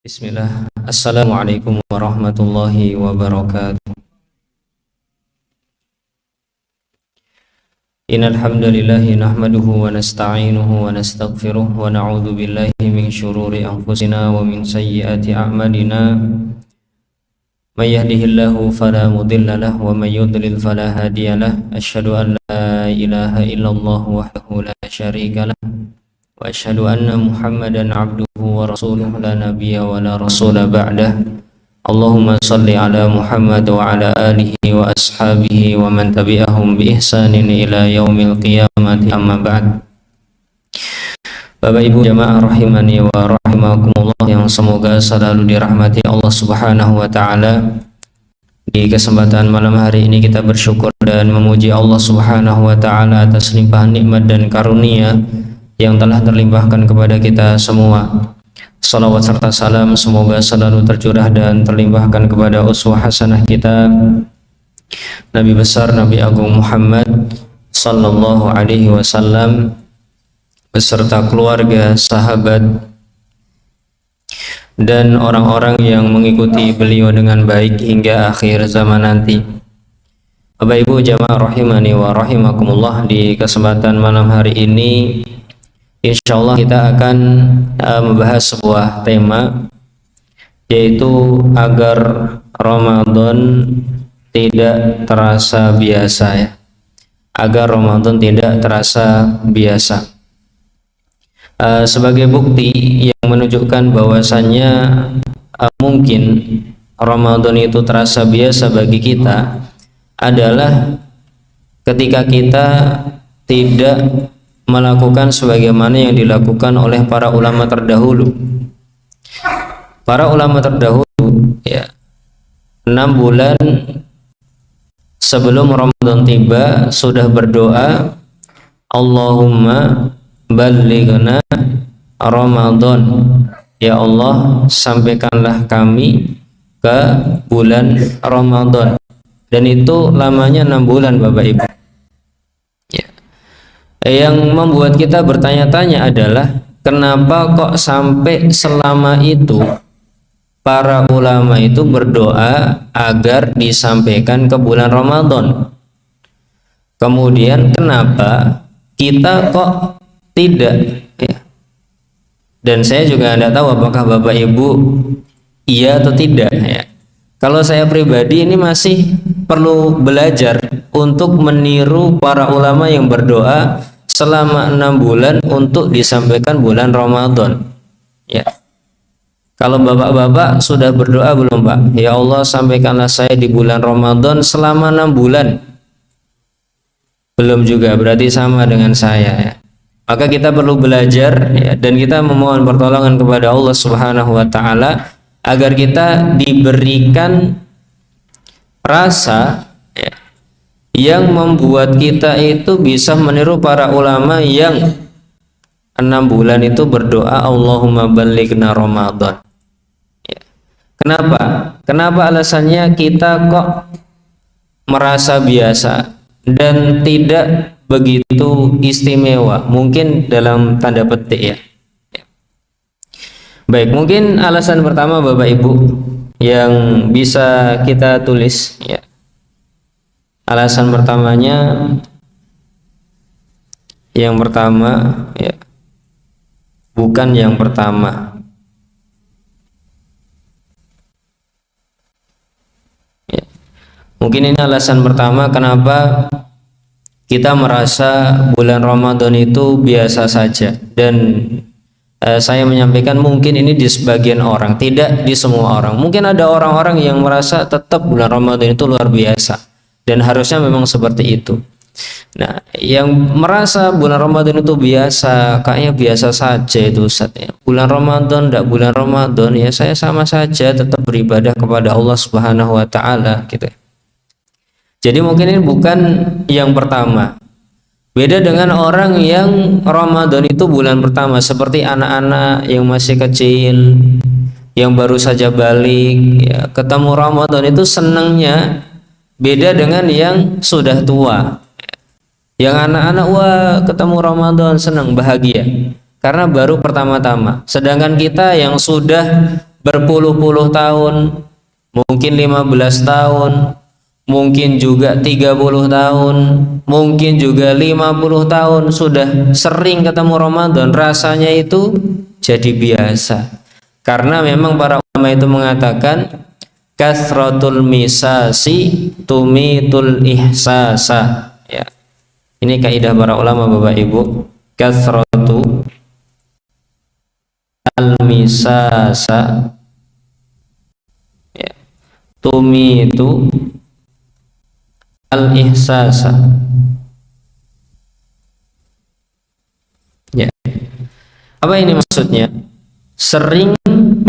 Bismillah. Assalamualaikum warahmatullahi wabarakatuh. Innal hamdalillahi nahmaduhu wa nasta'inuhu wa nastaghfiruh wa na'udzu billahi min syururi anfusina wa min sayyiati a'malina. May yahdihillahu fala mudilla lahu wa may yudlil fala hadiya lahu. Asyhadu an la ilaha illallah wahdahu la syarika lahu wa asyhadu anna Muhammadan abduhu wa rasuluhu la nabiyya wa la rasula ba'dah. Allahumma salli ala Muhammad wa ala alihi wa ashabihi wa man tabi'ahum bi ihsanin ila yaumil qiyamati, amma ba'd. Bapak Ibu jamaah rahimani wa rahimakumullah yang semoga selalu dirahmati Allah Subhanahu wa taala. Di kesempatan malam hari ini kita bersyukur dan memuji Allah Subhanahu wa taala atas limpahan nikmat dan karunia yang telah terlimpahkan kepada kita semua. Salawat serta salam semoga selalu tercurah dan terlimpahkan kepada uswah hasanah kita, Nabi besar Nabi Agung Muhammad sallallahu alaihi wasallam beserta keluarga, sahabat dan orang-orang yang mengikuti beliau dengan baik hingga akhir zaman nanti. Bapak Ibu jamaah rahimani wa rahimakumullah, di kesempatan malam hari ini insyaallah kita akan membahas sebuah tema, yaitu agar Ramadan tidak terasa biasa, ya. Agar Ramadan tidak terasa biasa. Sebagai bukti yang menunjukkan bahwasannya mungkin Ramadan itu terasa biasa bagi kita adalah ketika kita tidak melakukan sebagaimana yang dilakukan oleh para ulama terdahulu. Para ulama terdahulu, ya, 6 bulan sebelum Ramadan tiba sudah berdoa, Allahumma ballighna Ramadan, ya Allah sampaikanlah kami ke bulan Ramadan. Dan itu lamanya 6 bulan Bapak Ibu. Yang membuat kita bertanya-tanya adalah kenapa kok sampai selama itu para ulama itu berdoa agar disampaikan ke bulan Ramadan. Kemudian kenapa kita kok tidak, ya? Dan saya juga tidak tahu apakah Bapak Ibu iya atau tidak, ya. Kalau saya pribadi ini masih perlu belajar untuk meniru para ulama yang berdoa selama 6 bulan untuk disampaikan bulan Ramadan, ya. Kalau bapak-bapak sudah berdoa belum Pak? Ya Allah sampaikanlah saya di bulan Ramadan selama 6 bulan. Belum juga, berarti sama dengan saya, ya. Maka kita perlu belajar, ya, dan kita memohon pertolongan kepada Allah Subhanahu wa taala agar kita diberikan rasa, ya, yang membuat kita itu bisa meniru para ulama yang 6 bulan itu berdoa Allahumma ballighna Ramadan, ya. Kenapa alasannya kita kok merasa biasa dan tidak begitu istimewa, mungkin dalam tanda petik, ya. Baik, mungkin alasan pertama Bapak Ibu yang bisa kita tulis, ya. Alasan pertamanya, yang pertama, ya, bukan yang pertama, ya. Mungkin ini alasan pertama kenapa kita merasa bulan Ramadan itu biasa saja. Dan saya menyampaikan mungkin ini di sebagian orang, tidak di semua orang. Mungkin ada orang-orang yang merasa tetap bulan Ramadan itu luar biasa, dan harusnya memang seperti itu. Nah, yang merasa bulan Ramadan itu biasa, kayaknya biasa saja itu Ustaz, ya. Bulan Ramadan, enggak bulan Ramadan, ya saya sama saja tetap beribadah kepada Allah Subhanahu wa taala, gitu. Jadi mungkin ini bukan yang pertama. Beda dengan orang yang Ramadan itu bulan pertama, seperti anak-anak yang masih kecil, yang baru saja balik, ya, ketemu Ramadan itu senangnya beda dengan yang sudah tua. Yang anak-anak, wah ketemu Ramadan senang, bahagia karena baru pertama-tama. Sedangkan kita yang sudah berpuluh-puluh tahun, mungkin 15 tahun, mungkin juga 30 tahun, mungkin juga 50 tahun sudah sering ketemu Ramadan, rasanya itu jadi biasa. Karena memang para ulama itu mengatakan kasratul misasi tumitul ihsasa, ya. Ini kaidah para ulama Bapak Ibu, kasratu al-misasa, ya, tumitu al-ihsasa, ya. Apa ini maksudnya? Sering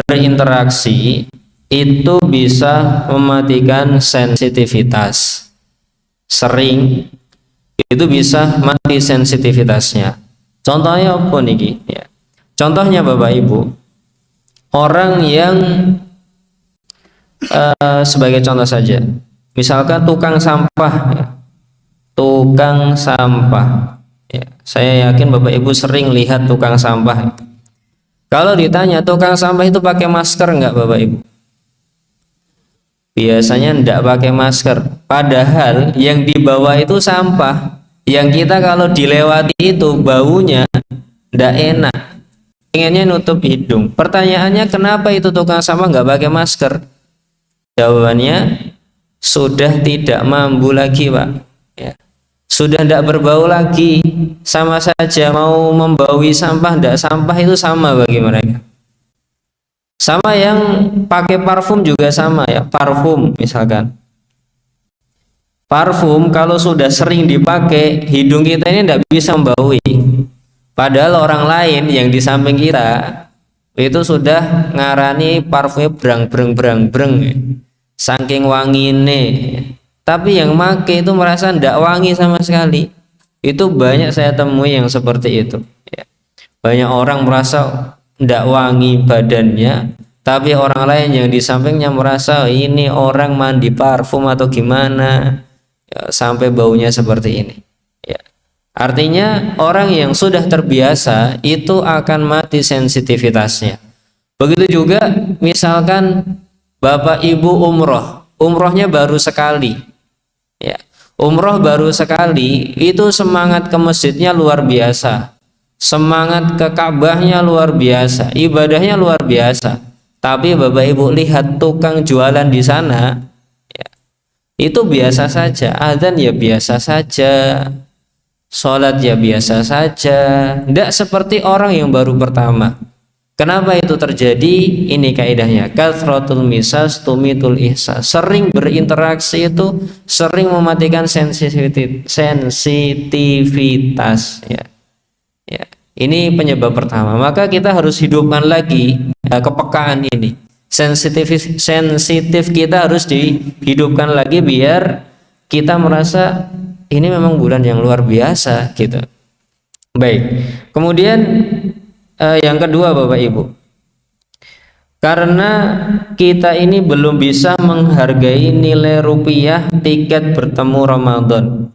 berinteraksi itu bisa mematikan sensitivitas. Sering itu bisa mati sensitivitasnya. Contohnya apa nih? Ya. Contohnya Bapak Ibu, orang yang sebagai contoh saja, misalkan tukang sampah, ya. Tukang sampah, ya. Saya yakin Bapak Ibu sering lihat tukang sampah. Kalau ditanya tukang sampah itu pakai masker enggak Bapak Ibu? Biasanya enggak pakai masker. Padahal yang dibawa itu sampah. Yang kita kalau dilewati itu baunya enggak enak. Pengennya nutup hidung. Pertanyaannya kenapa itu tukang sampah enggak pakai masker? Jawabannya sudah tidak mampu lagi Pak. Ya. Sudah enggak berbau lagi. Sama saja mau membaui sampah enggak sampah itu sama bagi mereka. Sama yang pakai parfum juga sama ya, parfum misalkan. Parfum kalau sudah sering dipakai, hidung kita ini tidak bisa membaui. Padahal orang lain yang di samping kita itu sudah ngarani parfumnya brang. Saking wangine. Tapi yang make itu merasa tidak wangi sama sekali. Itu banyak saya temui yang seperti itu. Ya. Banyak orang merasa tidak wangi badannya, tapi orang lain yang di sampingnya merasa ini orang mandi parfum atau gimana, ya, sampai baunya seperti ini, ya. Artinya orang yang sudah terbiasa itu akan mati sensitivitasnya. Begitu juga misalkan Bapak Ibu umrohnya baru sekali, ya. Umroh baru sekali itu semangat ke masjidnya luar biasa, semangat ke Ka'bahnya luar biasa, ibadahnya luar biasa. Tapi Bapak Ibu lihat tukang jualan di sana, ya, itu biasa saja, azan ya biasa saja, sholat ya biasa saja, tidak seperti orang yang baru pertama. Kenapa itu terjadi? Ini kaidahnya, kathratul misas tumitul ihsas. Sering berinteraksi itu sering mematikan sensitivitas, ya. Ya, ini penyebab pertama. Maka kita harus hidupkan lagi kepekaan ini. Sensitif kita harus dihidupkan lagi biar kita merasa ini memang bulan yang luar biasa gitu. Baik. Kemudian yang kedua Bapak Ibu, karena kita ini belum bisa menghargai nilai rupiah tiket bertemu Ramadan,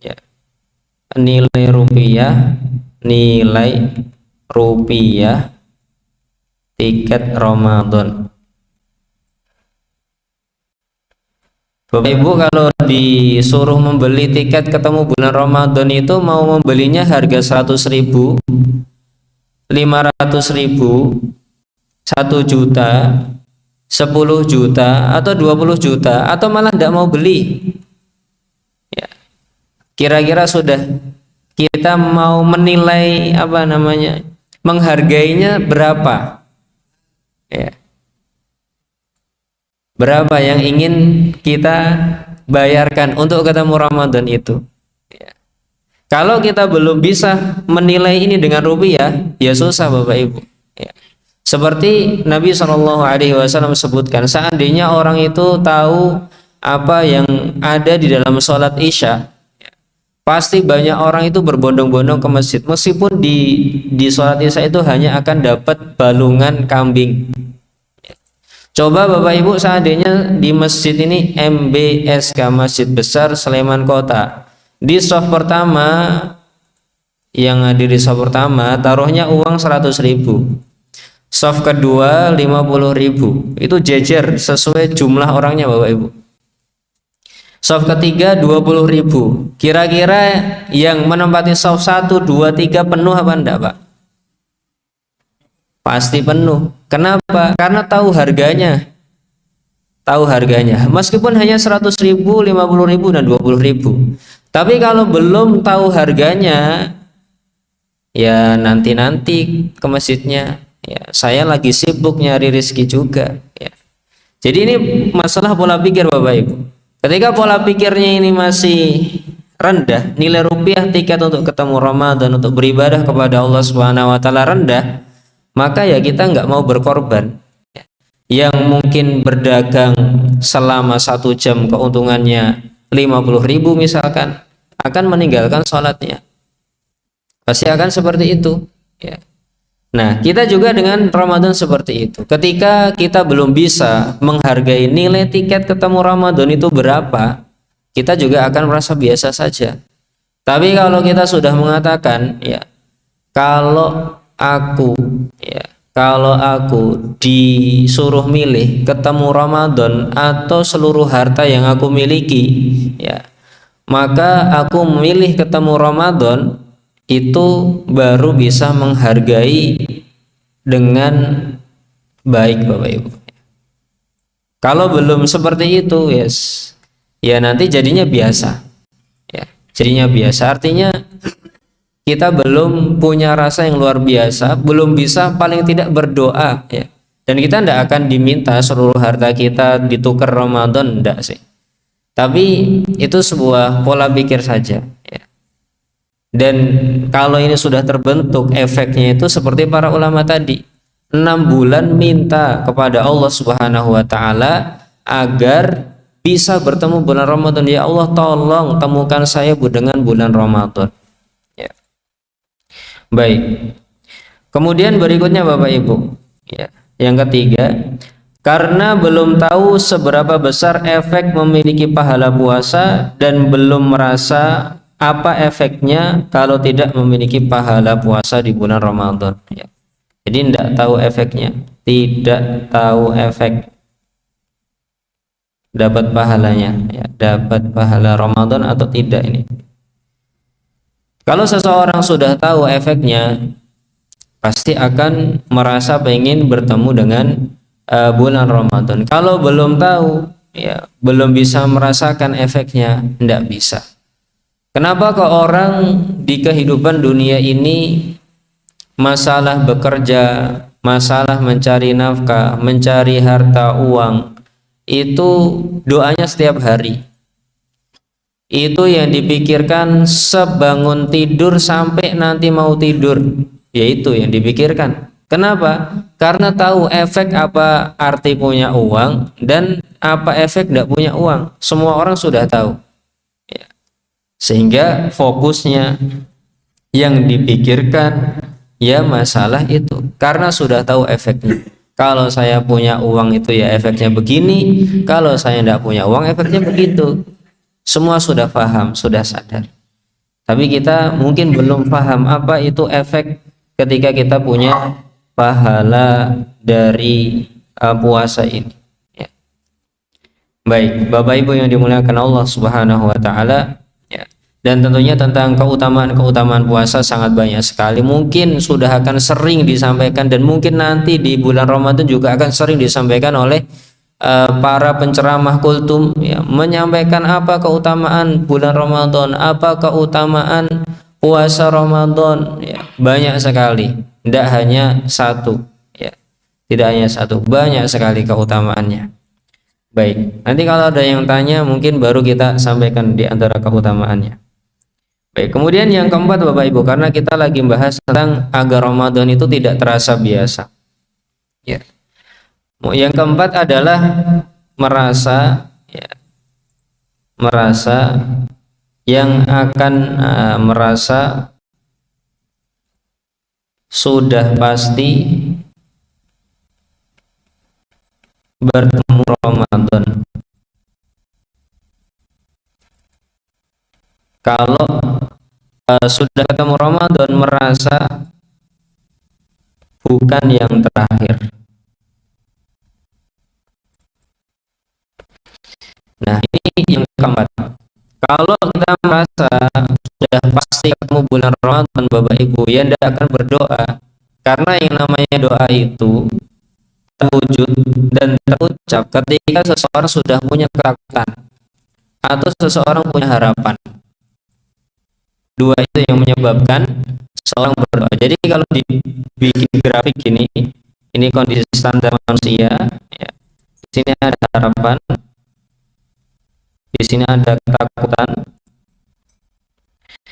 ya. Nilai rupiah tiket Ramadan. Bapak Ibu kalau disuruh membeli tiket ketemu bulan Ramadan itu mau membelinya harga 100.000, 500.000, 1 juta, 10 juta, atau 20 juta, atau malah tidak mau beli, ya. Kira-kira sudah kita mau menilai menghargainya berapa, ya. Berapa yang ingin kita bayarkan untuk ketemu Ramadan itu, ya. Kalau kita belum bisa menilai ini dengan rupiah, ya susah Bapak Ibu, ya. Seperti Nabi SAW sebutkan, seandainya orang itu tahu apa yang ada di dalam sholat Isya, pasti banyak orang itu berbondong-bondong ke masjid, meskipun di sholat Isya itu hanya akan dapat balungan kambing. Coba Bapak Ibu seandainya di masjid ini MBSK, Masjid Besar Sleman Kota, di shaf pertama, yang hadir di shaf pertama taruhnya uang 100.000. Shaf kedua 50.000. Itu jejer sesuai jumlah orangnya Bapak Ibu. Shaf ketiga 20.000. Kira-kira yang menempati shaf 1, 2, 3 penuh apa enggak Pak? Pasti penuh. Kenapa? Karena tahu harganya. Tahu harganya. Meskipun hanya 100.000, 50.000 dan 20.000. Tapi kalau belum tahu harganya, ya nanti-nanti ke masjidnya. Ya, saya lagi sibuk nyari rezeki juga. Ya. Jadi ini masalah pola pikir Bapak Ibu. Ketika pola pikirnya ini masih rendah, nilai rupiah tiket untuk ketemu Ramadan, untuk beribadah kepada Allah Subhanahu Wa Taala rendah, maka ya kita nggak mau berkorban. Yang mungkin berdagang selama 1 jam keuntungannya 50.000 misalkan, akan meninggalkan sholatnya. Pasti akan seperti itu. Ya. Nah, kita juga dengan Ramadan seperti itu. Ketika kita belum bisa menghargai nilai tiket ketemu Ramadan itu berapa, kita juga akan merasa biasa saja. Tapi kalau kita sudah mengatakan, ya, kalau aku disuruh milih ketemu Ramadan atau seluruh harta yang aku miliki, ya, maka aku memilih ketemu Ramadan, itu baru bisa menghargai dengan baik Bapak Ibu. Kalau belum seperti itu, ya nanti jadinya biasa. Ya, jadinya biasa. Artinya kita belum punya rasa yang luar biasa, belum bisa paling tidak berdoa, ya. Dan kita tidak akan diminta seluruh harta kita ditukar Ramadan, enggak sih. Tapi itu sebuah pola pikir saja, ya. Dan kalau ini sudah terbentuk, efeknya itu seperti para ulama tadi, 6 bulan minta kepada Allah Subhanahu Wa Taala agar bisa bertemu bulan Ramadan. Ya Allah, tolong temukan saya dengan bulan Ramadan. Ya. Baik. Kemudian berikutnya Bapak Ibu, ya, yang ketiga, karena belum tahu seberapa besar efek memiliki pahala puasa dan belum merasa apa efeknya kalau tidak memiliki pahala puasa di bulan Ramadan, ya. Jadi tidak tahu efeknya, tidak tahu efek dapat pahalanya, ya, dapat pahala Ramadan atau tidak ini. Kalau seseorang sudah tahu efeknya, pasti akan merasa pengen bertemu dengan bulan Ramadan. Kalau belum tahu, ya belum bisa merasakan efeknya, tidak bisa. Kenapa kok orang di kehidupan dunia ini masalah bekerja, masalah mencari nafkah, mencari harta uang, itu doanya setiap hari. Itu yang dipikirkan sebangun tidur sampai nanti mau tidur, yaitu yang dipikirkan. Kenapa? Karena tahu efek apa arti punya uang dan apa efek tidak punya uang. Semua orang sudah tahu. Sehingga fokusnya yang dipikirkan ya masalah itu, karena sudah tahu efeknya. Kalau saya punya uang itu ya efeknya begini, kalau saya tidak punya uang efeknya begitu. Semua sudah paham, sudah sadar. Tapi kita mungkin belum paham apa itu efek ketika kita punya pahala dari puasa ini, ya. Baik, Bapak Ibu yang dimuliakan Allah Subhanahu Wa Taala, ya. Dan tentunya tentang keutamaan puasa sangat banyak sekali. Mungkin sudah akan sering disampaikan dan mungkin nanti di bulan Ramadan juga akan sering disampaikan oleh para penceramah kultum, ya, menyampaikan apa keutamaan bulan Ramadan, apa keutamaan puasa Ramadan, ya, banyak sekali, tidak hanya satu, ya, tidak hanya satu, banyak sekali keutamaannya. Baik, nanti kalau ada yang tanya mungkin baru kita sampaikan di antara keutamaannya. Baik, kemudian yang keempat Bapak Ibu, karena kita lagi membahas tentang agar Ramadan itu tidak terasa biasa, ya. Yang keempat adalah merasa, ya, merasa yang akan merasa sudah pasti bertemu Ramadan. Kalau sudah ketemu Ramadan merasa bukan yang terakhir. Nah, ini yang keempat. Kalau kita merasa sudah pasti ketemu bulan Ramadan, Bapak Ibu, ya tidak akan berdoa, karena yang namanya doa itu terwujud dan terucap ketika seseorang sudah punya ketakutan atau seseorang punya harapan. Dua itu yang menyebabkan seorang berdoa. Jadi kalau dibikin grafik ini kondisi standar manusia, ya. Di sini ada harapan, di sini ada ketakutan.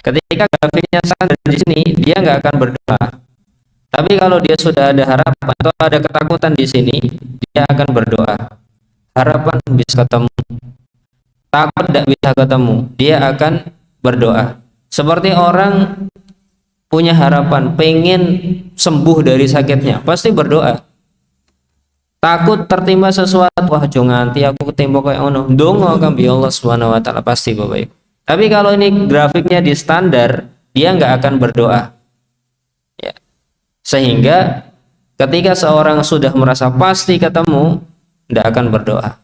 Ketika grafiknya standar di sini, dia nggak akan berdoa. Tapi kalau dia sudah ada harapan atau ada ketakutan di sini, dia akan berdoa. Harapan bisa ketemu, takut tidak bisa ketemu, dia akan berdoa. Seperti orang punya harapan, pengen sembuh dari sakitnya, pasti berdoa. Takut tertimpa sesuatu, wah jangan nanti aku ketimpa kayak ono, dongo kan bi Allah Subhanahu wa taala, pasti Bapak Ibu. Tapi kalau ini grafiknya di standar, dia nggak akan berdoa. Ya. Sehingga ketika seorang sudah merasa pasti ketemu, tidak akan berdoa.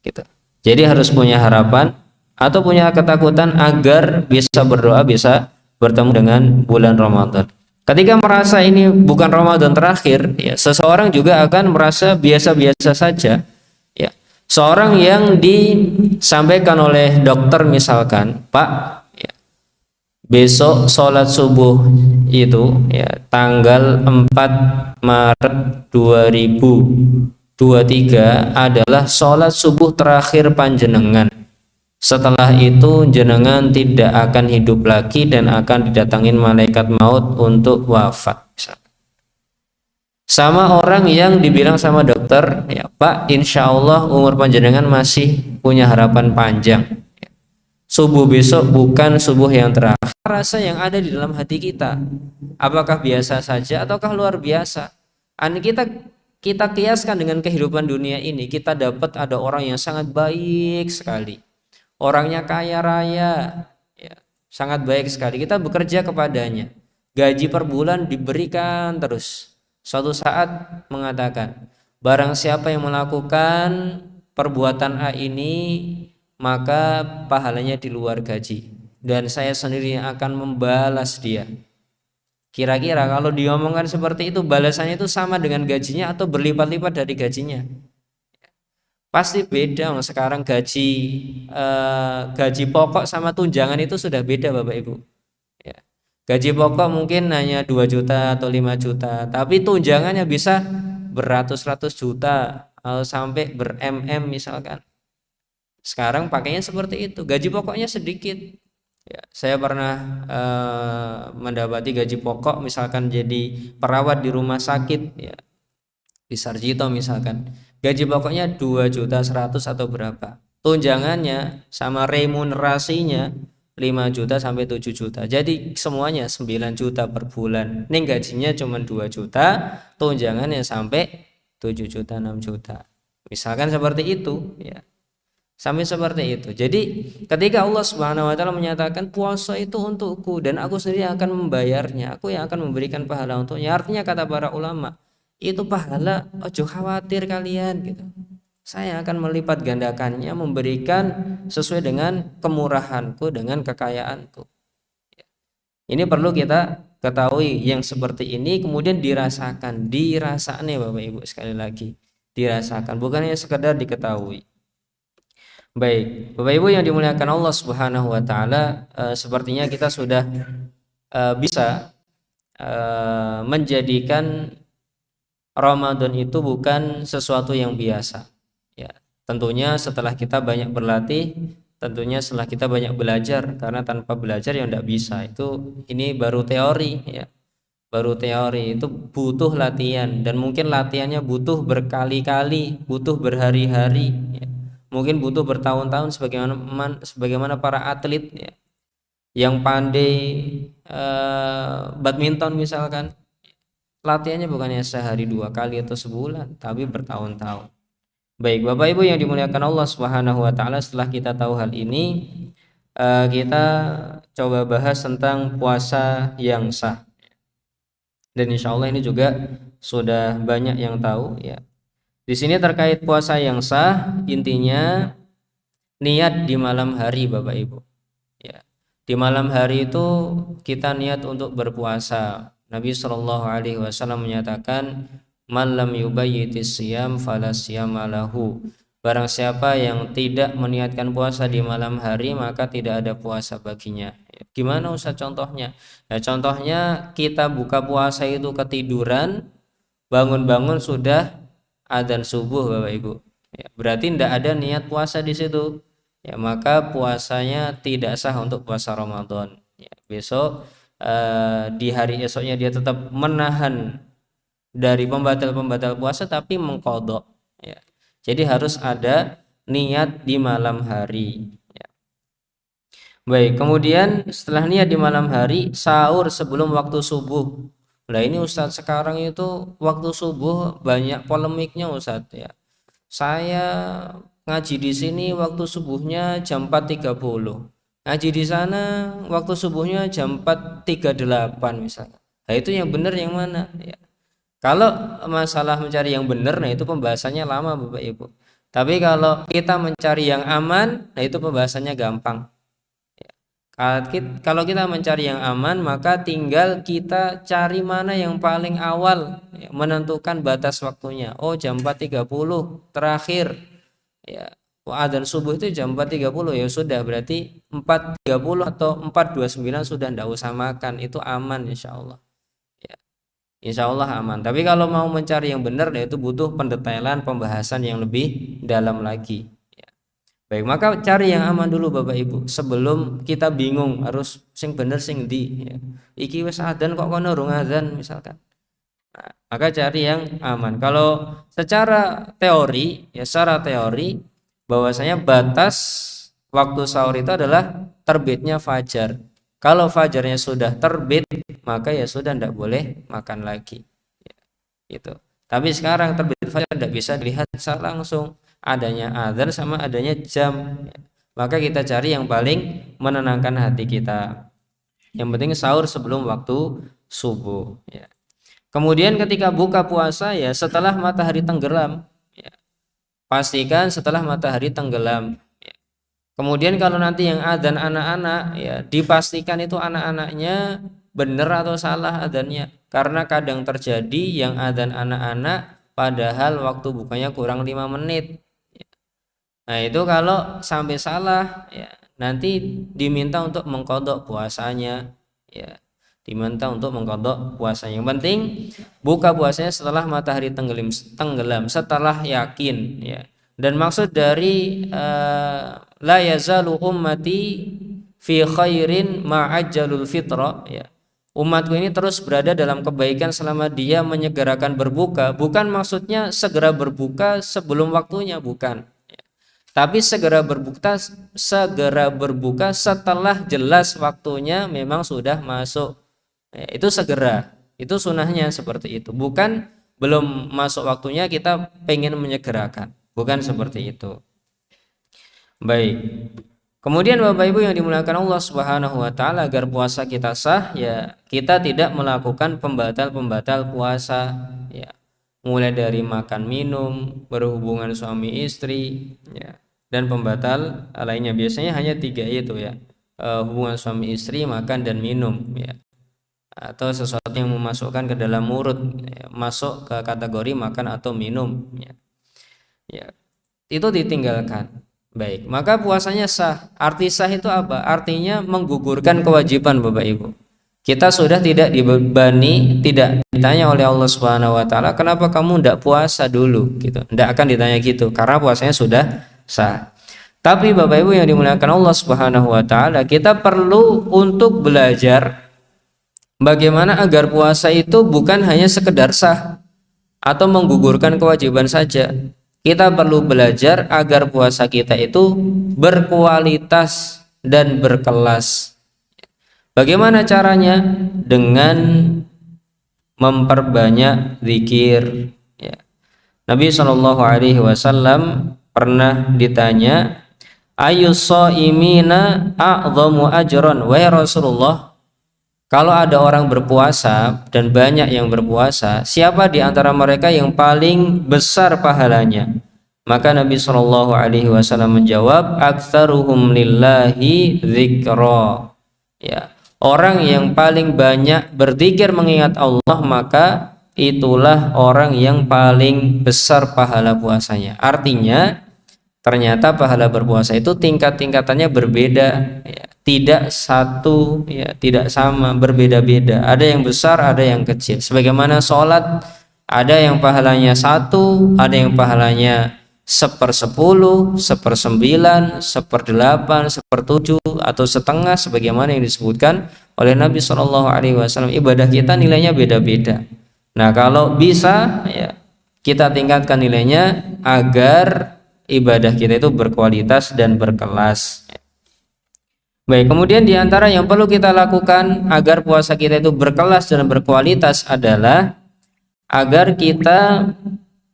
Gitu. Jadi harus punya harapan atau punya ketakutan agar bisa berdoa, bisa bertemu dengan bulan Ramadan. Ketika merasa ini bukan Ramadan terakhir, ya, seseorang juga akan merasa biasa-biasa saja. Ya. Seorang yang disampaikan oleh dokter misalkan, Pak, ya, besok sholat subuh itu ya tanggal 4 Maret 2023 adalah sholat subuh terakhir panjenengan. Setelah itu jenengan tidak akan hidup lagi dan akan didatangin malaikat maut untuk wafat. Sama orang yang dibilang sama dokter, ya Pak, insya Allah umur panjenengan masih punya harapan panjang. Subuh besok bukan subuh yang terakhir. Rasa yang ada di dalam hati kita, apakah biasa saja ataukah luar biasa? Kita kiaskan dengan kehidupan dunia ini, kita dapat ada orang yang sangat baik sekali. Orangnya kaya raya, ya, sangat baik sekali. Kita bekerja kepadanya, gaji per bulan diberikan terus. Suatu saat mengatakan, barang siapa yang melakukan perbuatan A ini, maka pahalanya di luar gaji, dan saya sendiri yang akan membalas dia. Kira-kira kalau diomongkan seperti itu, balasannya itu sama dengan gajinya atau berlipat-lipat dari gajinya? Pasti beda. Sekarang gaji pokok sama tunjangan itu sudah beda Bapak Ibu, ya. Gaji pokok mungkin hanya 2 juta atau 5 juta, tapi tunjangannya bisa beratus-ratus juta sampai ber-mm misalkan. Sekarang pakainya seperti itu, gaji pokoknya sedikit, ya. Saya pernah mendapati gaji pokok misalkan jadi perawat di rumah sakit, ya, di Sarjito misalkan, gaji pokoknya 2.100.000 atau berapa, tunjangannya sama remunerasinya 5 juta sampai 7 juta, jadi semuanya 9 juta per bulan. Nih gajinya cuma 2 juta, tunjangannya sampai 7 juta 6 juta misalkan, seperti itu, ya. Sampai seperti itu. Jadi ketika Allah Subhanahu wa taala menyatakan puasa itu untukku dan aku sendiri akan membayarnya, aku yang akan memberikan pahala untuknya, artinya kata para ulama, itu pahala ojo khawatir kalian gitu. Saya akan melipat gandakannya, memberikan sesuai dengan kemurahanku, dengan kekayaanku. Ini perlu kita ketahui, yang seperti ini kemudian dirasakan ya Bapak Ibu, sekali lagi dirasakan, bukan hanya sekedar diketahui. Baik, Bapak Ibu yang dimuliakan Allah Subhanahu wa taala, sepertinya kita sudah bisa menjadikan Ramadan itu bukan sesuatu yang biasa, ya. Tentunya setelah kita banyak berlatih, tentunya setelah kita banyak belajar, karena tanpa belajar yang tidak bisa. Ini baru teori, ya. Baru teori itu butuh latihan, dan mungkin latihannya butuh berkali-kali, butuh berhari-hari, ya. Mungkin butuh bertahun-tahun, sebagaimana para atlet, ya, yang pandai badminton misalkan, latihannya bukannya sehari 2 kali atau sebulan, tapi bertahun-tahun. Baik, Bapak Ibu yang dimuliakan Allah Subhanahu wa taala, setelah kita tahu hal ini, kita coba bahas tentang puasa yang sah. Dan insya Allah ini juga sudah banyak yang tahu ya. Di sini terkait puasa yang sah, intinya niat di malam hari Bapak Ibu. Ya. Di malam hari itu kita niat untuk berpuasa. Nabi Shallallahu Alaihi Wasallam menyatakan, "Man lam yubayyitis siyam fala siyama lahu." Barang siapa yang tidak meniatkan puasa di malam hari maka tidak ada puasa baginya. Gimana Ustaz contohnya? Ya, contohnya kita buka puasa itu ketiduran, bangun-bangun sudah adzan subuh Bapak Ibu. Ya, berarti tidak ada niat puasa di situ. Ya, maka puasanya tidak sah untuk puasa Ramadan. Ya, besok di hari esoknya dia tetap menahan dari pembatal-pembatal puasa tapi mengqadha. Ya. Jadi harus ada niat di malam hari. Ya. Baik, kemudian setelah niat di malam hari, sahur sebelum waktu subuh. Nah ini Ustadz sekarang itu waktu subuh banyak polemiknya Ustadz ya. Saya ngaji di sini waktu subuhnya jam 4.30. Ngaji di sana waktu subuhnya jam 4.38 misalnya. Nah itu yang benar yang mana ya? Kalau masalah mencari yang benar, nah itu pembahasannya lama Bapak Ibu. Tapi kalau kita mencari yang aman, nah itu pembahasannya gampang. Kalau kita mencari yang aman, maka tinggal kita cari mana yang paling awal, ya, menentukan batas waktunya. Oh jam 4.30 terakhir, ya. Adzan subuh itu jam 4.30 ya sudah berarti 4.30 atau 4.29 sudah tidak usah makan, itu aman insya Allah. Insya Allah aman. Tapi kalau mau mencari yang benar, itu butuh pendetailan pembahasan yang lebih dalam lagi. Ya. Baik, maka cari yang aman dulu Bapak Ibu. Sebelum kita bingung harus sing bener sing di. Ya. Iki wis adzan kok kono urung adzan misalkan. Nah, maka cari yang aman. Kalau secara teori, ya secara teori bahwasanya batas waktu sahur itu adalah terbitnya fajar. Kalau fajarnya sudah terbit, maka ya sudah tidak boleh makan lagi. Ya, gitu. Tapi sekarang terbit fajar tidak bisa dilihat secara langsung, adanya adzan sama adanya jam. Ya. Maka kita cari yang paling menenangkan hati kita. Yang penting sahur sebelum waktu subuh. Ya. Kemudian ketika buka puasa ya setelah matahari tenggelam. Ya. Pastikan setelah matahari tenggelam. Kemudian kalau nanti yang adzan anak-anak ya dipastikan itu anak-anaknya benar atau salah adzannya. Karena kadang terjadi yang adzan anak-anak padahal waktu bukanya kurang 5 menit. Nah, itu kalau sampai salah ya nanti diminta untuk mengqadha puasanya ya. Diminta untuk mengqadha puasanya. Yang penting buka puasanya setelah matahari tenggelam setelah yakin ya. Dan maksud dari la yazalu ummati fi khairin ma'ajjalul fitra ya. Umatku ini terus berada dalam kebaikan selama dia menyegerakan berbuka. Bukan maksudnya segera berbuka sebelum waktunya, bukan. Ya. Tapi segera berbuka setelah jelas waktunya memang sudah masuk. Ya, itu segera. Itu sunahnya seperti itu. Bukan belum masuk waktunya kita pengen menyegerakan. Bukan seperti itu. Baik. Kemudian Bapak Ibu yang dimuliakan Allah Subhanahu wa taala, agar puasa kita sah ya kita tidak melakukan pembatal-pembatal puasa ya. Mulai dari makan minum, berhubungan suami istri ya, dan pembatal lainnya biasanya hanya 3 itu ya. Hubungan suami istri, makan dan minum ya. Atau sesuatu yang memasukkan ke dalam mulut ya, masuk ke kategori makan atau minum ya. Ya, itu ditinggalkan. Baik, maka puasanya sah. Arti sah itu apa? Artinya menggugurkan kewajiban Bapak Ibu. Kita sudah tidak dibebani, tidak ditanya oleh Allah Subhanahu wa taala, kenapa kamu tidak puasa dulu gitu. Tidak akan ditanya gitu karena puasanya sudah sah. Tapi Bapak Ibu yang dimuliakan Allah Subhanahu wa taala, kita perlu untuk belajar bagaimana agar puasa itu bukan hanya sekedar sah atau menggugurkan kewajiban saja. Kita perlu belajar agar puasa kita itu berkualitas dan berkelas. Bagaimana caranya? Dengan memperbanyak zikir. Ya. Nabi Shallallahu Alaihi Wasallam pernah ditanya, "Ayyus shaimina a'dhamu ajran?" Wahai Rasulullah, Kalau ada orang berpuasa dan banyak yang berpuasa, siapa di antara mereka yang paling besar pahalanya? Maka Nabi Shallallahu Alaihi Wasallam menjawab, "Aktsaruhum lillahi dzikra." Ya, orang yang paling banyak berzikir mengingat Allah, maka itulah orang yang paling besar pahala puasanya. Artinya, ternyata pahala berpuasa itu tingkat-tingkatannya berbeda, ya. Tidak satu, ya, tidak sama, berbeda-beda. Ada yang besar, ada yang kecil. Sebagaimana sholat, ada yang pahalanya 1, ada yang pahalanya 1/10, 1/9, 1/8, 1/7, atau setengah, sebagaimana yang disebutkan oleh Nabi Shallallahu Alaihi Wasallam. Ibadah kita nilainya beda-beda. Nah, kalau bisa, ya, kita tingkatkan nilainya agar ibadah kita itu berkualitas dan berkelas. Baik, kemudian di antara yang perlu kita lakukan agar puasa kita itu berkelas dan berkualitas adalah agar kita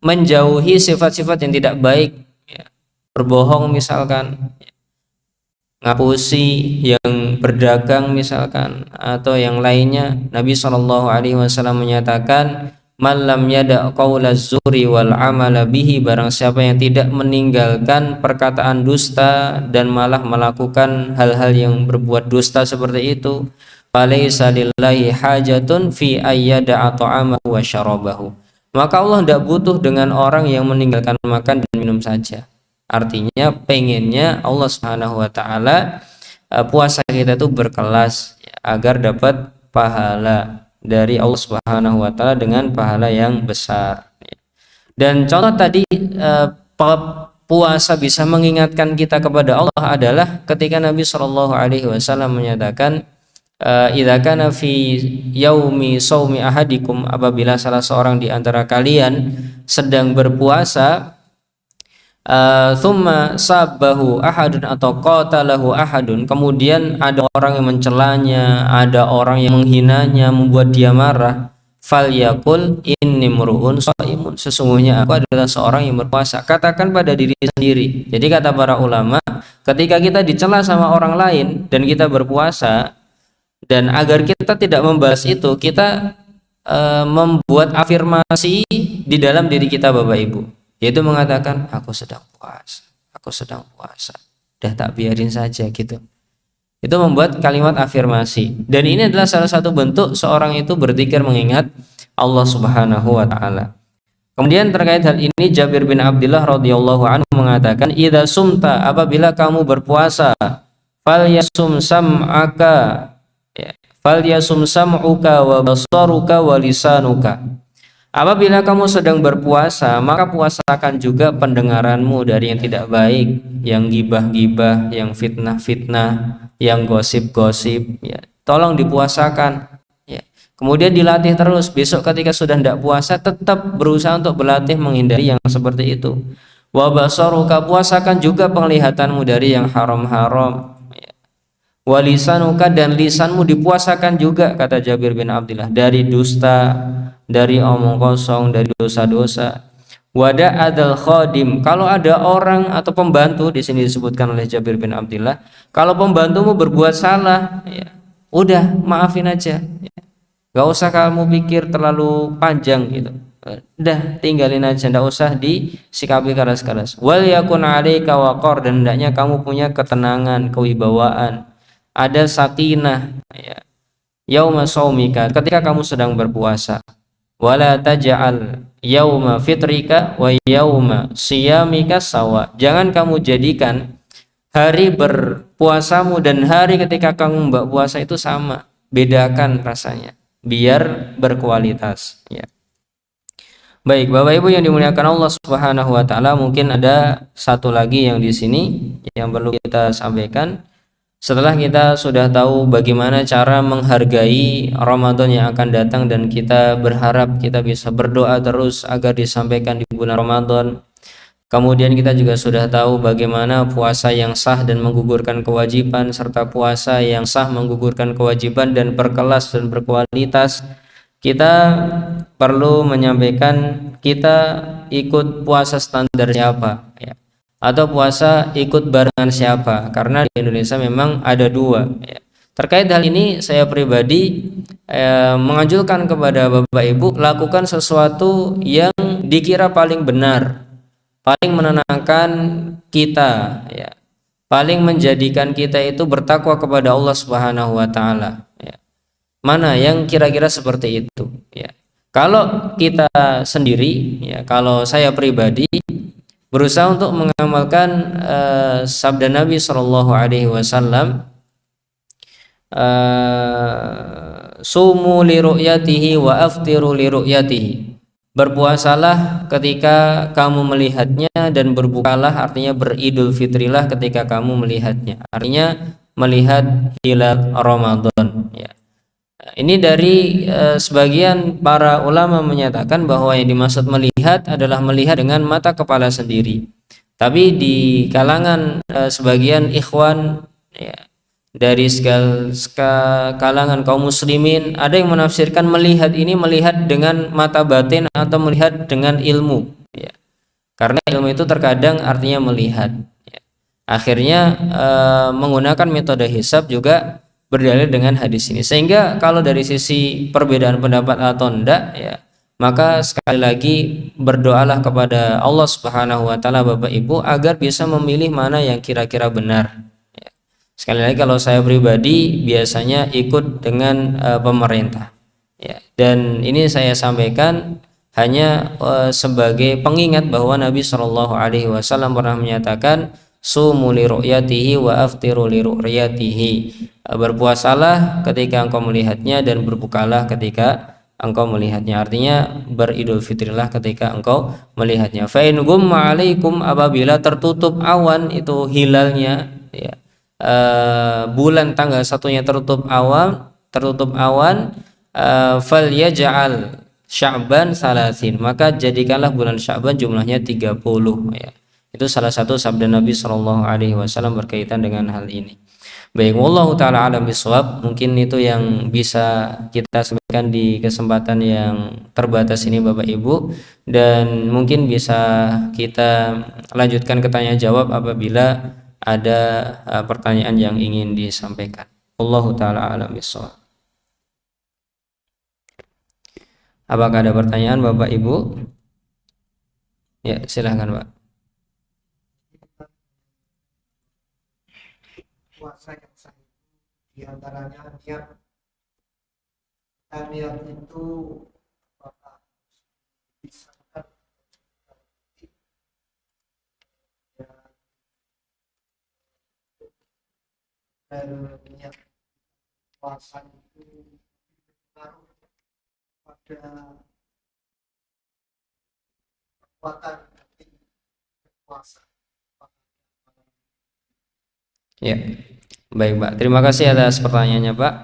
menjauhi sifat-sifat yang tidak baik, ya. Berbohong misalkan, ngapusi yang berdagang misalkan, atau yang lainnya. Nabi Shallallahu Alaihi Wasallam menyatakan, "Malam yada qaulaz zuri wal amala bihi," barang siapa yang tidak meninggalkan perkataan dusta dan malah melakukan hal-hal yang berbuat dusta seperti itu, "Falaisa lillahi hajatun fi ayyada ta'amahu wa syarabahu." Maka Allah tidak butuh dengan orang yang meninggalkan makan dan minum saja. Artinya pengennya Allah Subhanahu wa taala puasa kita itu berkelas, ya, agar dapat pahala dari Allah Subhanahu wa taala dengan pahala yang besar. Dan contoh tadi puasa bisa mengingatkan kita kepada Allah adalah ketika Nabi Shallallahu Alaihi Wasallam menyatakan, idza kana fi yaumi shaumi ahadikum, apabila salah seorang di antara kalian sedang berpuasa, thumma sabbahu ahadun atau qatalahu ahadun, kemudian ada orang yang mencelanya, ada orang yang menghinanya, membuat dia marah, falyaqul inni mur'un shaimun, sesungguhnya aku adalah seorang yang berpuasa. Katakan pada diri sendiri. Jadi kata para ulama, ketika kita dicela sama orang lain dan kita berpuasa, dan agar kita tidak membalas itu, kita membuat afirmasi di dalam diri kita, Bapak Ibu, yaitu mengatakan, aku sedang puasa, dah tak biarin saja gitu. Itu membuat kalimat afirmasi, dan ini adalah salah satu bentuk seorang itu berzikir mengingat Allah Subhanahu wa taala. Kemudian terkait hal ini Jabir bin Abdullah radhiyallahu anhu mengatakan, idza sumta, apabila kamu berpuasa, falyasum sam'aka, falyasum sam'uka wa basaruka wa lisanuka. Apabila kamu sedang berpuasa, maka puasakan juga pendengaranmu dari yang tidak baik, yang gibah-gibah, yang fitnah-fitnah, yang gosip-gosip, ya. Tolong dipuasakan, ya. Kemudian dilatih terus. Besok ketika sudah tidak puasa, tetap berusaha untuk berlatih menghindari yang seperti itu. Wa basaruka, puasakan juga penglihatanmu dari yang haram-haram. Walisanuka, dan lisanmu dipuasakan juga, kata Jabir bin Abdullah, dari dusta, dari omong kosong, dari dosa-dosa. Wada adal khadim, kalau ada orang atau pembantu, di sini disebutkan oleh Jabir bin Abdullah, kalau pembantumu berbuat salah, ya, udah maafin aja, ya. Gak usah kamu pikir terlalu panjang gitu, udah tinggalin aja, ndak usah disikapi keras-keras. Wal yakun alaika waqar, dan hendaknya kamu punya ketenangan, kewibawaan, ada sakinah, ya, yauma shaumika, ketika kamu sedang berpuasa. Wala taj'al yauma fitrika wa yauma siyamika sawa, jangan kamu jadikan hari berpuasamu dan hari ketika kamu berpuasa itu sama, bedakan rasanya biar berkualitas, ya. Baik, Bapak Ibu yang dimuliakan Allah Subhanahu wa taala, mungkin ada satu lagi yang di sini yang perlu kita sampaikan. Setelah kita sudah tahu bagaimana cara menghargai Ramadan yang akan datang, dan kita berharap kita bisa berdoa terus agar disampaikan di bulan Ramadan. Kemudian kita juga sudah tahu bagaimana puasa yang sah dan menggugurkan kewajiban, serta puasa yang sah menggugurkan kewajiban dan berkelas dan berkualitas. Kita perlu menyampaikan kita ikut puasa standar siapa, ya, atau puasa ikut barengan siapa, karena di Indonesia memang ada dua, ya. Terkait hal ini saya pribadi menganjurkan kepada Bapak Ibu lakukan sesuatu yang dikira paling benar, paling menenangkan kita, ya, paling menjadikan kita itu bertakwa kepada Allah Subhanahu wa taala, ya. Mana yang kira-kira seperti itu, ya. Kalau kita sendiri, ya, kalau saya pribadi berusaha untuk mengamalkan sabda Nabi Shallallahu alaihi wasallam, sumu li ru'yatihi wa aftiru li ru'yatihi. Berpuasalah ketika kamu melihatnya dan berbukalah, artinya beridul fitrilah ketika kamu melihatnya, artinya melihat hilal Ramadan, ya. Ini dari sebagian para ulama menyatakan bahwa yang dimaksud melihat adalah melihat dengan mata kepala sendiri. Tapi di kalangan sebagian ikhwan, ya, dari kalangan kaum muslimin, ada yang menafsirkan melihat ini melihat dengan mata batin atau melihat dengan ilmu, ya. Karena ilmu itu terkadang artinya melihat, ya. Akhirnya menggunakan metode hisab juga berdalil dengan hadis ini. Sehingga kalau dari sisi perbedaan pendapat atau enggak, ya, maka sekali lagi berdoalah kepada Allah Subhanahu wa taala Bapak Ibu agar bisa memilih mana yang kira-kira benar. Sekali lagi kalau saya pribadi biasanya ikut dengan pemerintah, ya. Dan ini saya sampaikan hanya sebagai pengingat bahwa Nabi Shallallahu alaihi wasallam pernah menyatakan sumu li ru'yatihi wa aftiru li ru'yatihi. Berpuasalah ketika engkau melihatnya dan berbukalah ketika engkau melihatnya, artinya beridul fitrilah ketika engkau melihatnya. Fa in gumma alaikum, apabila tertutup awan itu hilalnya, ya, bulan tanggal satunya tertutup awan, fal yaj'al Sya'ban salasin, maka jadikanlah bulan Sya'ban jumlahnya 30, ya. Itu salah satu sabda Nabi Shallallahu alaihi wasallam berkaitan dengan hal ini. Baik, wallahu taala alam bisawab. Mungkin itu yang bisa kita sampaikan di kesempatan yang terbatas ini Bapak Ibu, dan mungkin bisa kita lanjutkan ke tanya jawab apabila ada pertanyaan yang ingin disampaikan. Wallahu taala alam bisawab. Apakah ada pertanyaan Bapak Ibu? Ya, silahkan Pak. Puasa yang sah diantaranya niat itu apakah bisa dan niat puasa itu berpengaruh pada kekuatan hati puasa. Ya, baik Pak. Terima kasih atas pertanyaannya Pak.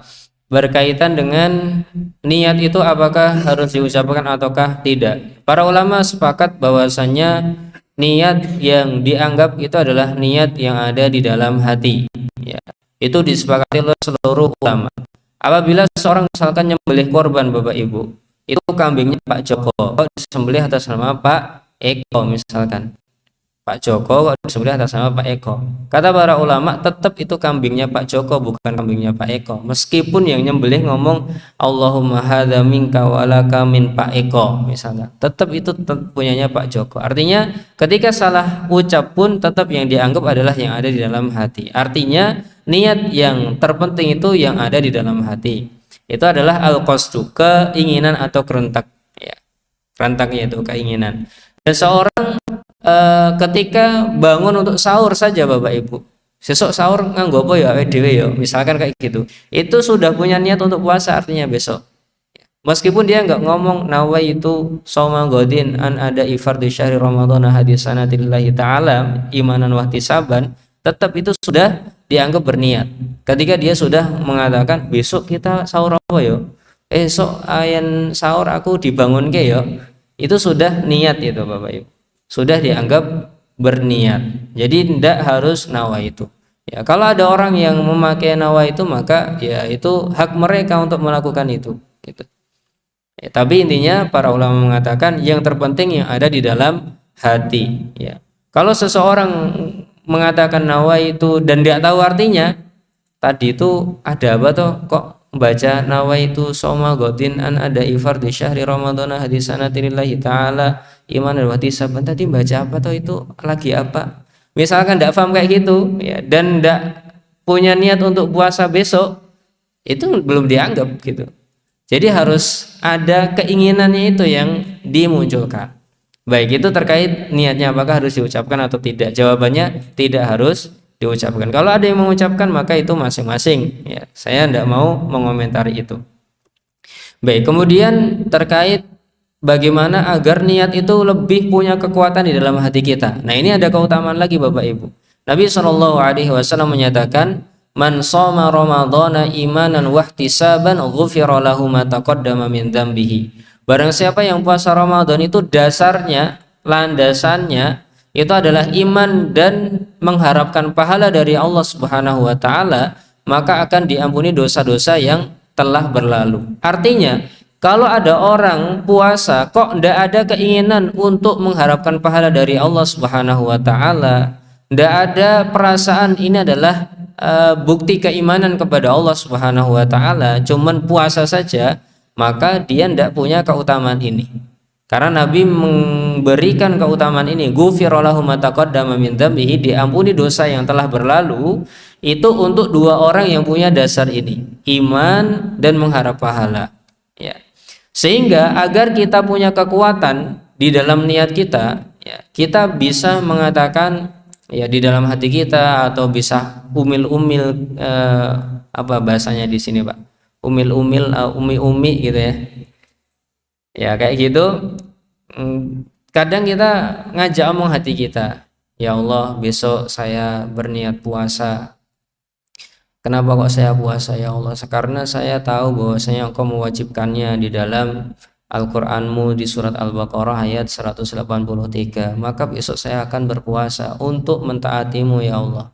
Berkaitan dengan niat itu apakah harus diucapkan ataukah tidak? Para ulama sepakat bahwasannya niat yang dianggap itu adalah niat yang ada di dalam hati, ya. Itu disepakati oleh seluruh ulama. Apabila seorang misalkan nyembelih korban Bapak Ibu, itu kambingnya Pak Joko, disembelih atas nama Pak Eko misalkan. Pak Joko kok disembelih atas nama Pak Eko. Kata para ulama, tetap itu kambingnya Pak Joko, bukan kambingnya Pak Eko. Meskipun yang nyembelih ngomong Allahumma hadza minka wa laka min Pak Eko misalnya, tetap itu punyanya Pak Joko. Artinya ketika salah ucap pun tetap yang dianggap adalah yang ada di dalam hati. Artinya niat yang terpenting itu yang ada di dalam hati. Itu adalah al-qasdu, keinginan atau kerentak, ya. Kerentaknya itu keinginan. Dan seorang ketika bangun untuk sahur saja Bapak Ibu, sesok sahur nganggo apa ya dhewe ya, misalkan kayak gitu, itu sudah punya niat untuk puasa artinya besok. Meskipun dia nggak ngomong nawaitu shauma godin an ada ifar di syahri ramadhana hadisanatillah ta'ala imanan wa ihtisaban, tetap itu sudah dianggap berniat. Ketika dia sudah mengatakan besok kita sahur apa ya, esok ayan sahur aku dibangun ke ya, itu sudah niat itu Bapak Ibu, sudah dianggap berniat. Jadi tidak harus nawaitu. Ya, kalau ada orang yang memakai nawaitu maka ya itu hak mereka untuk melakukan itu. Gitu. Ya, tapi intinya para ulama mengatakan yang terpenting yang ada di dalam hati. Ya. Kalau seseorang mengatakan nawaitu dan tidak tahu artinya, tadi itu ada apa toh kok baca nawaitu soma godin an ada ifar di syahri ramadhana hadisana lillahi ta'ala iman dan wahtisaban, tadi baca apa toh, itu lagi apa? Misalkan tidak paham kayak gitu ya, dan tidak punya niat untuk puasa besok, itu belum dianggap gitu. Jadi harus ada keinginannya itu yang dimunculkan. Baik itu terkait niatnya apakah harus diucapkan atau tidak. Jawabannya tidak harus diucapkan. Kalau ada yang mengucapkan maka itu masing-masing ya. Saya tidak mau mengomentari itu. Baik, kemudian terkait bagaimana agar niat itu lebih punya kekuatan di dalam hati kita. Nah, ini ada keutamaan lagi Bapak Ibu. Nabi SAW menyatakan, "Man shoma Ramadhana imanan wahtisaban ghufira lahu ma taqaddama min dzambihi." Barang siapa yang puasa Ramadan itu dasarnya, landasannya itu adalah iman dan mengharapkan pahala dari Allah Subhanahu wa taala, maka akan diampuni dosa-dosa yang telah berlalu. Artinya, kalau ada orang puasa kok tidak ada keinginan untuk mengharapkan pahala dari Allah Subhanahu wa taala, tidak ada perasaan ini adalah bukti keimanan kepada Allah Subhanahu wa taala, cuman puasa saja, maka dia tidak punya keutamaan ini. Karena Nabi memberikan keutamaan ini, ghufira lahu ma taqaddama min dzambihi, diampuni dosa yang telah berlalu, itu untuk dua orang yang punya dasar ini, iman dan mengharap pahala. Ya. Sehingga agar kita punya kekuatan di dalam niat kita, ya, kita bisa mengatakan ya di dalam hati kita, atau bisa umil-umil apa bahasanya di sini Pak? Umil-umil, umi-umi gitu ya. Ya kayak gitu. Kadang kita ngajak omong hati kita, ya Allah besok saya berniat puasa. Kenapa kok saya puasa ya Allah? Karena saya tahu bahwasanya Engkau mewajibkannya di dalam Al-Qur'anmu di surat Al-Baqarah ayat 183. Maka besok saya akan berpuasa untuk mentaatimu ya Allah.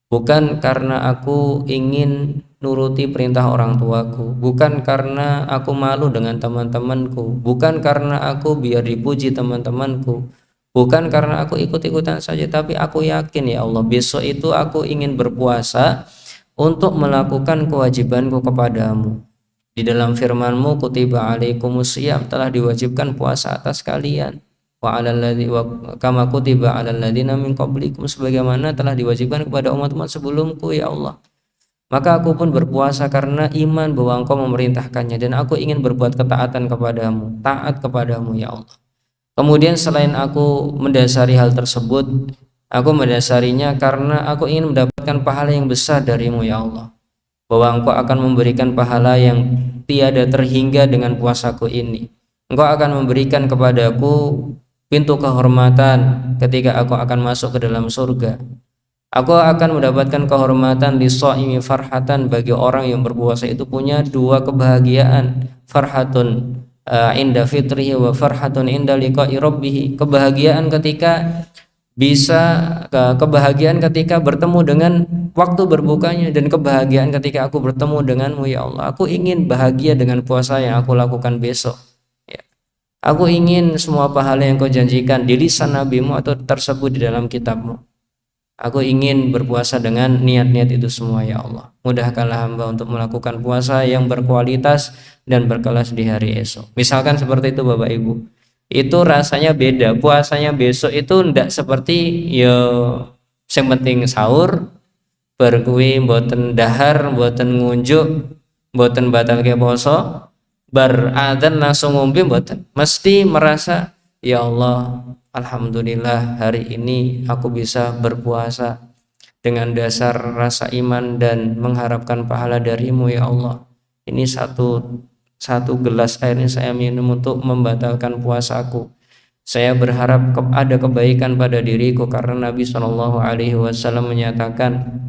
Bukan karena aku ingin nuruti perintah orang tuaku, bukan karena aku malu dengan teman-temanku, bukan karena aku biar dipuji teman-temanku, bukan karena aku ikut-ikutan saja, tapi aku yakin ya Allah besok itu aku ingin berpuasa untuk melakukan kewajibanku kepadamu. Di dalam firman-Mu, kutiba alaikumusiyam, telah diwajibkan puasa atas kalian. Wa 'alal ladzi wa kama kutiba 'alal ladzina min qablikum, sebagaimana telah diwajibkan kepada umat-umat sebelumku ya Allah. Maka aku pun berpuasa karena iman bahwa Engkau memerintahkannya, dan aku ingin berbuat ketaatan kepadamu, taat kepadamu ya Allah. Kemudian selain aku mendasari hal tersebut, aku mendasarinya karena aku ingin mendapatkan pahala yang besar darimu ya Allah, bahwa Engkau akan memberikan pahala yang tiada terhingga dengan puasaku ini. Engkau akan memberikan kepadaku pintu kehormatan ketika aku akan masuk ke dalam surga. Aku akan mendapatkan kehormatan di shaimi farhatan, bagi orang yang berpuasa itu punya dua kebahagiaan, farhatun inda fitrihi wa farhatun inda liqa'i rabbih. Kebahagiaan ketika kebahagiaan ketika bertemu dengan waktu berbukanya, dan kebahagiaan ketika aku bertemu denganmu ya Allah. Aku ingin bahagia dengan puasa yang aku lakukan besok. Aku ingin semua pahala yang Kau janjikan di lisan Nabi-Mu atau tersebut di dalam kitab-Mu. Aku ingin berpuasa dengan niat-niat itu semua ya Allah. Mudahkanlah hamba untuk melakukan puasa yang berkualitas dan berkelas di hari esok. Misalkan seperti itu Bapak Ibu. Itu rasanya beda. Puasanya besok itu ndak seperti ya yang penting sahur, berkuwi mboten dahar, mboten ngunjuk, mboten batal ke poso, beradzan langsung ngombe, mboten. Mesti merasa ya Allah, alhamdulillah hari ini aku bisa berpuasa dengan dasar rasa iman dan mengharapkan pahala darimu ya Allah. Ini satu gelas air ini saya minum untuk membatalkan puasaku. Saya berharap ada kebaikan pada diriku, karena Nabi SAW menyatakan,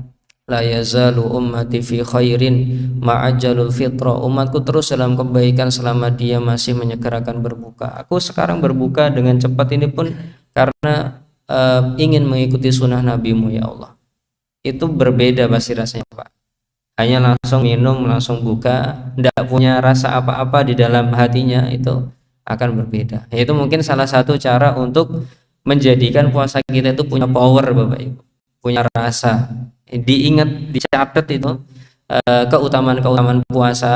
la yazalu ummati fi khairin ma'ajjalul fitra. Umatku terus dalam kebaikan selama dia masih menyegerakan berbuka. Aku sekarang berbuka dengan cepat ini pun karena ingin mengikuti sunnah Nabi-Mu ya Allah. Itu berbeda pasti rasanya Pak. Hanya langsung minum, langsung buka, tidak punya rasa apa-apa di dalam hatinya, itu akan berbeda. Itu mungkin salah satu cara untuk menjadikan puasa kita itu punya power Bapak Ibu, punya rasa. Diingat, dicatat itu keutamaan-keutamaan puasa,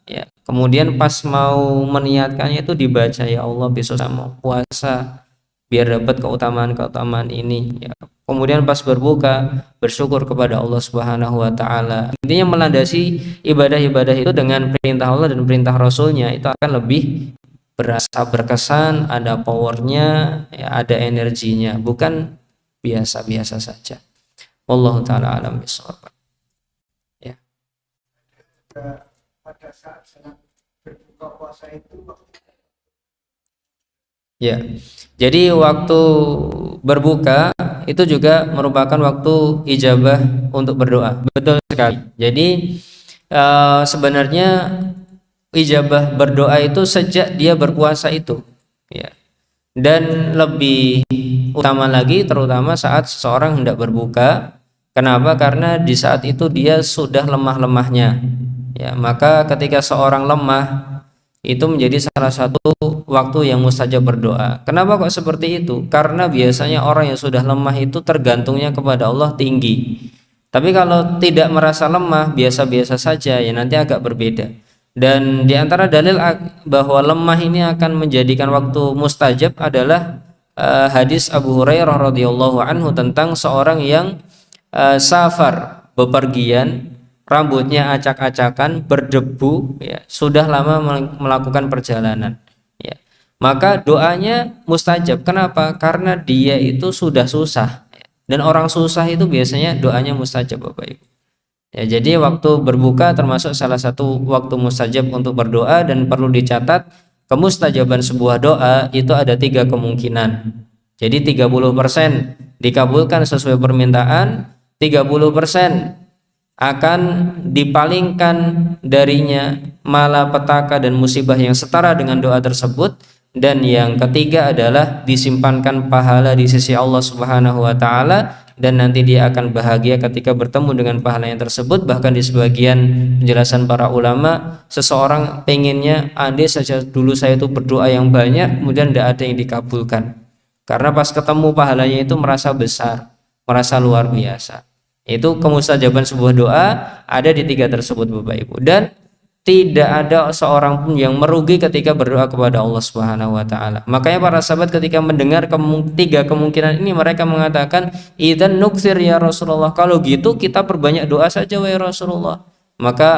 ya. Kemudian pas mau meniatkannya itu dibaca, ya Allah besok saya mau puasa biar dapat keutamaan-keutamaan ini, ya. Kemudian pas berbuka bersyukur kepada Allah Subhanahu wa taala. Intinya melandasi ibadah-ibadah itu dengan perintah Allah dan perintah Rasulnya, itu akan lebih berasa berkesan, ada powernya, ya, ada energinya, bukan biasa-biasa saja. Wallahu taala alam bisawab. Ya. Pada saat sedang berbuka puasa itu Ya. Jadi waktu berbuka itu juga merupakan waktu ijabah untuk berdoa. Betul sekali. Jadi sebenarnya ijabah berdoa itu sejak dia berpuasa itu, ya. Dan lebih utama lagi terutama saat seseorang hendak berbuka. Kenapa? Karena di saat itu dia sudah lemah-lemahnya, ya. Maka ketika seorang lemah itu menjadi salah satu waktu yang mustajab berdoa. Kenapa kok seperti itu? Karena biasanya orang yang sudah lemah itu tergantungnya kepada Allah tinggi. Tapi kalau tidak merasa lemah, biasa-biasa saja, ya nanti agak berbeda. Dan di antara dalil bahwa lemah ini akan menjadikan waktu mustajab adalah hadis Abu Hurairah radhiyallahu anhu tentang seorang yang safar, bepergian, rambutnya acak-acakan, berdebu, ya, sudah lama melakukan perjalanan, ya. Maka doanya mustajab. Kenapa? Karena dia itu sudah susah, ya. Dan orang susah itu biasanya doanya mustajab, Bapak Ibu. Ya, jadi waktu berbuka termasuk salah satu waktu mustajab untuk berdoa, dan perlu dicatat kemustajaban sebuah doa itu ada 3 kemungkinan. Jadi 30% dikabulkan sesuai permintaan, 30% akan dipalingkan darinya malapetaka dan musibah yang setara dengan doa tersebut, dan yang ketiga adalah disimpankan pahala di sisi Allah Subhanahu wa taala, dan nanti dia akan bahagia ketika bertemu dengan pahala yang tersebut. Bahkan di sebagian penjelasan para ulama, seseorang pengennya andai saja dulu saya itu berdoa yang banyak kemudian tidak ada yang dikabulkan, karena pas ketemu pahalanya itu merasa besar, merasa luar biasa. Itu kemustajaban sebuah doa ada di 3 tersebut, Bapak Ibu. Dan tidak ada seorang pun yang merugi ketika berdoa kepada Allah Subhanahu wa taala. Makanya para sahabat ketika mendengar 3 kemungkinan ini, mereka mengatakan, "Idzan nukthir ya Rasulullah." Kalau gitu kita perbanyak doa saja wahai Rasulullah. Maka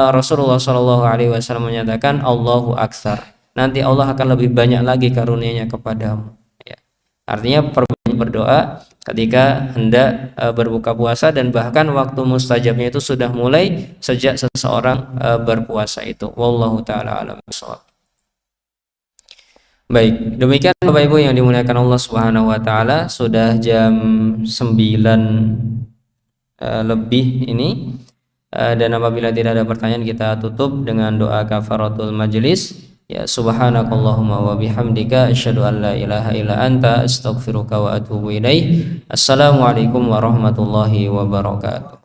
Rasulullah Shallallahu alaihi wasallam menyatakan, "Allahu aktsar." Nanti Allah akan lebih banyak lagi karunia-Nya kepadamu, ya. Artinya perbanyak berdoa ketika hendak berbuka puasa, dan bahkan waktu mustajabnya itu sudah mulai sejak seseorang berpuasa itu. Wallahu taala alam bishawab. Baik, demikian Bapak Ibu yang dimuliakan Allah Subhanahu wa taala, sudah jam 9 lebih ini, dan apabila tidak ada pertanyaan kita tutup dengan doa kafaratul majlis. Ya, subhanakallahumma wa bihamdika asyhadu an la ilaha illa anta astaghfiruka wa atubu ilaih. Assalamualaikum warahmatullahi wabarakatuh.